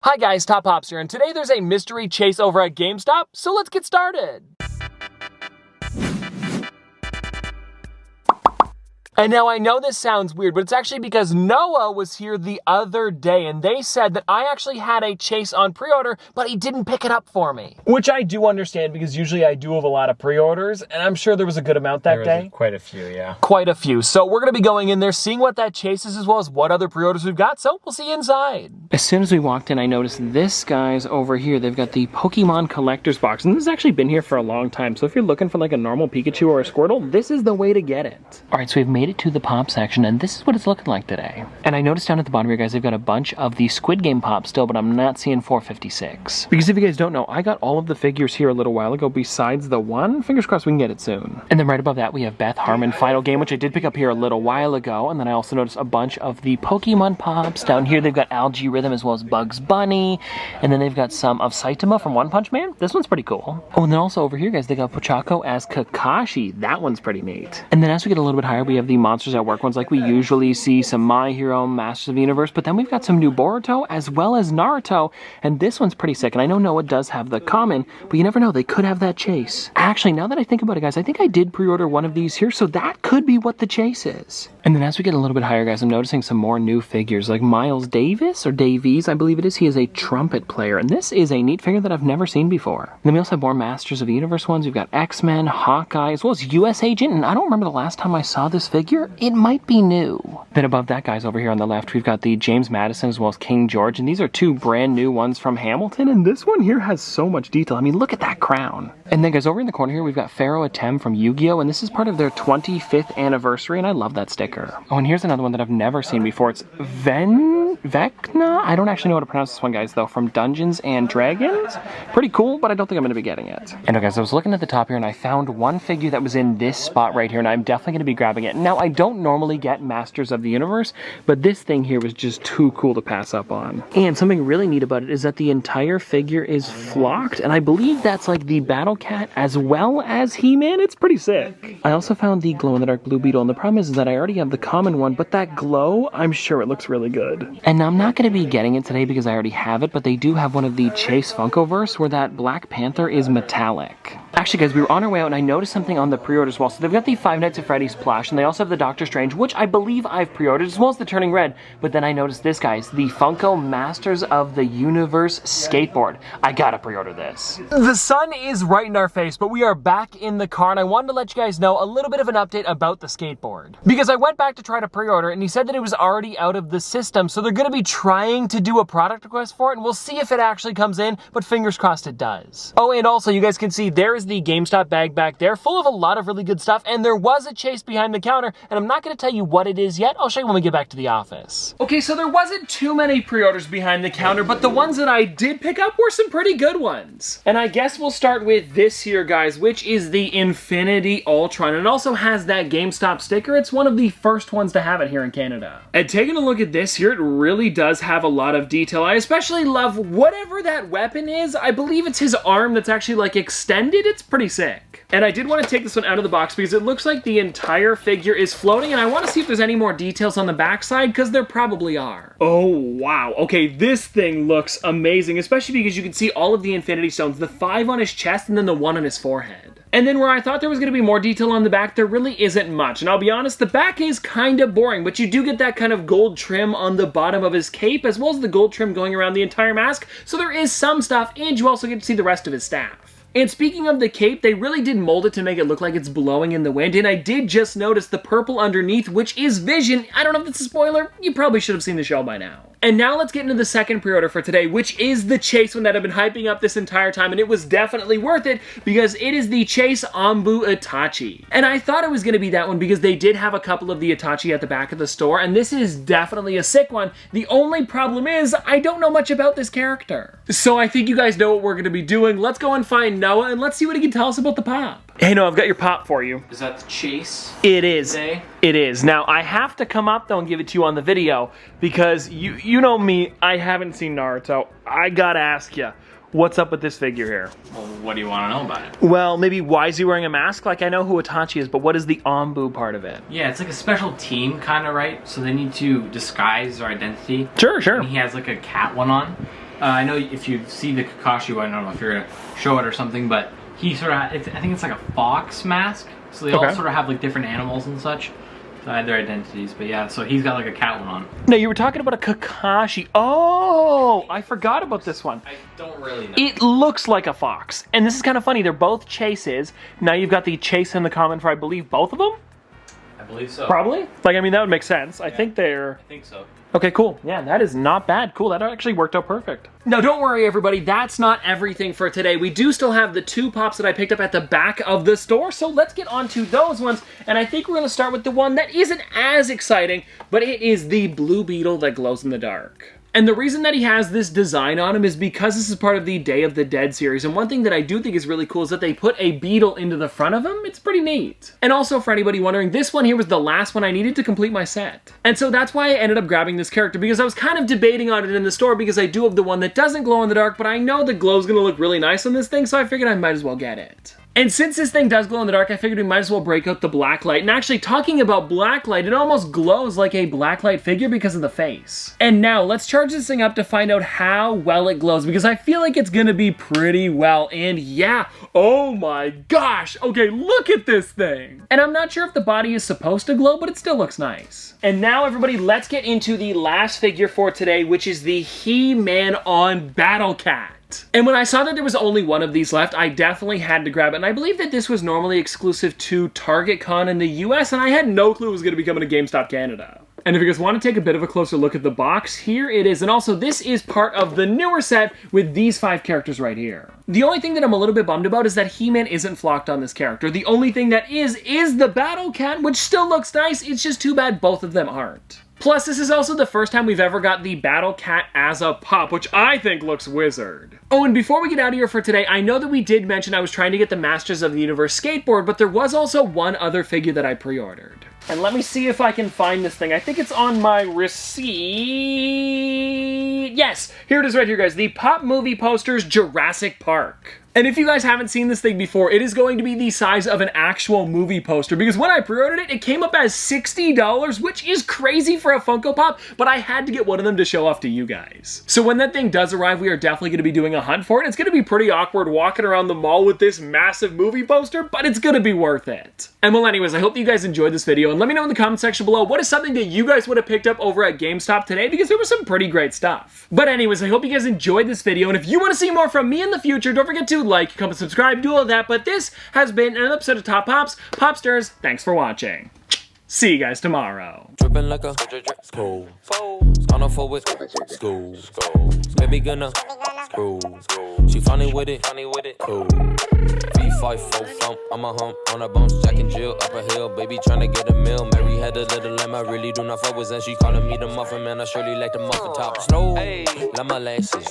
Hi guys, Top Pops here, and today there's a mystery chase over at GameStop, so let's get started. And now I know this sounds weird, but it's actually because Noah was here the other day and they said that I actually had a chase on pre-order, but he didn't pick it up for me. Which I do understand because usually I do have a lot of pre-orders and I'm sure there was a good amount that day. Quite a few, yeah. Quite a few. So we're going to be going in there, seeing what that chase is as well as what other pre-orders we've got. So we'll see you inside. As soon as we walked in, I noticed this guy's over here. They've got the Pokemon Collector's Box. And this has actually been here for a long time. So if you're looking for like a normal Pikachu or a Squirtle, this is the way to get it. All right, so we've made it to the pop section, and this is what it's looking like today. And I noticed down at the bottom here, guys, they've got a bunch of the Squid Game pops still, but I'm not seeing 456. Because if you guys don't know, I got all of the figures here a little while ago besides the one. Fingers crossed we can get it soon. And then right above that, we have Beth Harmon Final Game, which I did pick up here a little while ago. And then I also noticed a bunch of the Pokemon pops. Down here, they've got Algae Rhythm as well as Bugs Bunny. And then they've got some of Saitama from One Punch Man. This one's pretty cool. Oh, and then also over here, guys, they got Pochako as Kakashi. That one's pretty neat. And then as we get a little bit higher, we have the Monsters at Work ones like we usually see, some My Hero, Masters of the Universe, but then we've got some new Boruto as well as Naruto, and this one's pretty sick. And I know Noah does have the common, but you never know, they could have that chase. Actually, now that I think about it, guys, I think I did pre-order one of these here, so that could be what the chase is. And then as we get a little bit higher, guys, I'm noticing some more new figures, like Miles Davis, or Davies, I believe it is. He is a trumpet player, and this is a neat figure that I've never seen before. And then we also have more Masters of the Universe ones. We've got X-Men, Hawkeye, as well as US Agent, and I don't remember the last time I saw this figure. It might be new. Then above that, guys, over here on the left, we've got the James Madison as well as King George, and these are two brand new ones from Hamilton, and this one here has so much detail. I mean, look at that crown. And then, guys, over in the corner here, we've got Pharaoh Atem from Yu-Gi-Oh!, and this is part of their 25th anniversary, and I love that sticker. Oh, and here's another one that I've never seen before. It's Vecna? I don't actually know how to pronounce this one, guys, though, from Dungeons and Dragons. Pretty cool, but I don't think I'm going to be getting it. And guys, I was looking at the top here, and I found one figure that was in this spot right here, and I'm definitely going to be grabbing it. Now, I don't normally get Masters of the Universe, but this thing here was just too cool to pass up on. And something really neat about it is that the entire figure is flocked, and I believe that's like the Battle Cat as well as He-Man. It's pretty sick. I also found the glow-in-the-dark blue Beetle, and the problem is that I already have the common one, but that glow, I'm sure it looks really good. And now I'm not going to be getting it today because I already have it, but they do have one of the Chase Funkoverse where that Black Panther is metallic. Actually, guys, we were on our way out and I noticed something on the pre-orders wall. So they've got the Five Nights at Freddy's plush, and they also have the Doctor Strange, which I believe I've pre-ordered, as well as the Turning Red. But then I noticed this, guys, the Funko Masters of the Universe skateboard. I gotta pre-order this. The sun is right in our face, but we are back in the car, and I wanted to let you guys know a little bit of an update about the skateboard. Because I went back to try to pre-order, and he said that it was already out of the system, so they're gonna be trying to do a product request for it, and we'll see if it actually comes in, but fingers crossed it does. Oh, and also, you guys can see there is the GameStop bag back there, full of a lot of really good stuff, and there was a chase behind the counter, and I'm not going to tell you what it is yet. I'll show you when we get back to the office. Okay, so there wasn't too many pre-orders behind the counter, but the ones that I did pick up were some pretty good ones. And I guess we'll start with this here, guys, which is the Infinity Ultron. It also has that GameStop sticker. It's one of the first ones to have it here in Canada. And taking a look at this here, it really does have a lot of detail. I especially love whatever that weapon is. I believe it's his arm that's actually like extended. It's pretty sick. And I did want to take this one out of the box because it looks like the entire figure is floating, and I want to see if there's any more details on the backside, because there probably are. Oh, wow. Okay, this thing looks amazing, especially because you can see all of the Infinity Stones, the 5 on his chest and then the 1 on his forehead. And then where I thought there was going to be more detail on the back, there really isn't much. And I'll be honest, the back is kind of boring, but you do get that kind of gold trim on the bottom of his cape, as well as the gold trim going around the entire mask, so there is some stuff, and you also get to see the rest of his staff. And speaking of the cape, they really did mold it to make it look like it's blowing in the wind, and I did just notice the purple underneath, which is Vision. I don't know if that's a spoiler. You probably should have seen the show by now. And now let's get into the second pre-order for today, which is the Chase one that I've been hyping up this entire time, and it was definitely worth it because it is the Chase Ombu Itachi. And I thought it was going to be that one because they did have a couple of the Itachi at the back of the store, and this is definitely a sick one. The only problem is I don't know much about this character. So I think you guys know what we're going to be doing. Let's go and find Noah, and let's see what he can tell us about the pop. Hey, Noah, I've got your pop for you. Is that the Chase? It is. Today? It is. Now, I have to come up, though, and give it to you on the video because you know me, I haven't seen Naruto. I gotta ask you, what's up with this figure here? Well, what do you want to know about it? Well, maybe why is he wearing a mask? Like, I know who Itachi is, but what is the Ombu part of it? Yeah, it's like a special team kind of, right? So they need to disguise their identity. Sure. And he has like a cat one on. I know if you see the Kakashi, I don't know if you're gonna show it or something, but he sort of, I think it's like a fox mask. So they all sort of have like different animals and such. So I had their identities, but yeah, so he's got like a cat one on. No, you were talking about a Kakashi. Oh, I forgot about this one. I don't really know. It looks like a fox. And this is kind of funny. They're both chases. Now you've got the chase in the common for, I believe, both of them? I believe so. Probably. Like, I mean, that would make sense. Yeah. I think they're... I think so. Okay, cool. Yeah, that is not bad. Cool, that actually worked out perfect. Now, don't worry, everybody. That's not everything for today. We do still have the 2 pops that I picked up at the back of the store, so let's get on to those ones. And I think we're going to start with the one that isn't as exciting, but it is the blue beetle that glows in the dark. And the reason that he has this design on him is because this is part of the Day of the Dead series. And one thing that I do think is really cool is that they put a beetle into the front of him. It's pretty neat. And also, for anybody wondering, this one here was the last one I needed to complete my set. And so that's why I ended up grabbing this character, because I was kind of debating on it in the store because I do have the one that doesn't glow in the dark, but I know the glow's gonna look really nice on this thing, so I figured I might as well get it. And since this thing does glow in the dark, I figured we might as well break out the black light. And actually, talking about black light, it almost glows like a black light figure because of the face. And now, let's charge this thing up to find out how well it glows, because I feel like it's gonna be pretty well. And yeah, oh my gosh, okay, look at this thing. And I'm not sure if the body is supposed to glow, but it still looks nice. And now, everybody, let's get into the last figure for today, which is the He-Man on Battle Cat. And when I saw that there was only one of these left, I definitely had to grab it. And I believe that this was normally exclusive to Target Con in the US, and I had no clue it was going to be coming to GameStop Canada. And if you guys want to take a bit of a closer look at the box, here it is. And also, this is part of the newer set with these 5 characters right here. The only thing that I'm a little bit bummed about is that He-Man isn't flocked on this character. The only thing that is the Battle Cat, which still looks nice. It's just too bad both of them aren't. Plus, this is also the first time we've ever got the Battle Cat as a pop, which I think looks wizard. Oh, and before we get out of here for today, I know that we did mention I was trying to get the Masters of the Universe skateboard, but there was also one other figure that I pre-ordered. And let me see if I can find this thing. I think it's on my receipt. Yes, here it is right here, guys. The Pop Movie Posters Jurassic Park. And if you guys haven't seen this thing before, it is going to be the size of an actual movie poster, because when I pre-ordered it, it came up as $60, which is crazy for a Funko Pop, but I had to get one of them to show off to you guys. So when that thing does arrive, we are definitely going to be doing a hunt for it. It's going to be pretty awkward walking around the mall with this massive movie poster, but it's going to be worth it. And well, anyways, I hope you guys enjoyed this video, and let me know in the comment section below what is something that you guys would have picked up over at GameStop today, because there was some pretty great stuff. But anyways, I hope you guys enjoyed this video, and if you want to see more from me in the future, don't forget to like, comment, subscribe, do all that. But this has been an episode of Top Pops. Popsters, thanks for watching. See you guys tomorrow. Dripping like a school. On a forward school. Baby gonna screw. She funny with it. Cool. V5 full thump. I'm a hump on a bounce. Jack and Jill up a hill. Baby tryna get a meal. Mary had a little lamb. I really do not fuck with. And she calling me the muffin man. I surely like the muffin top. Slow. Like my lashes.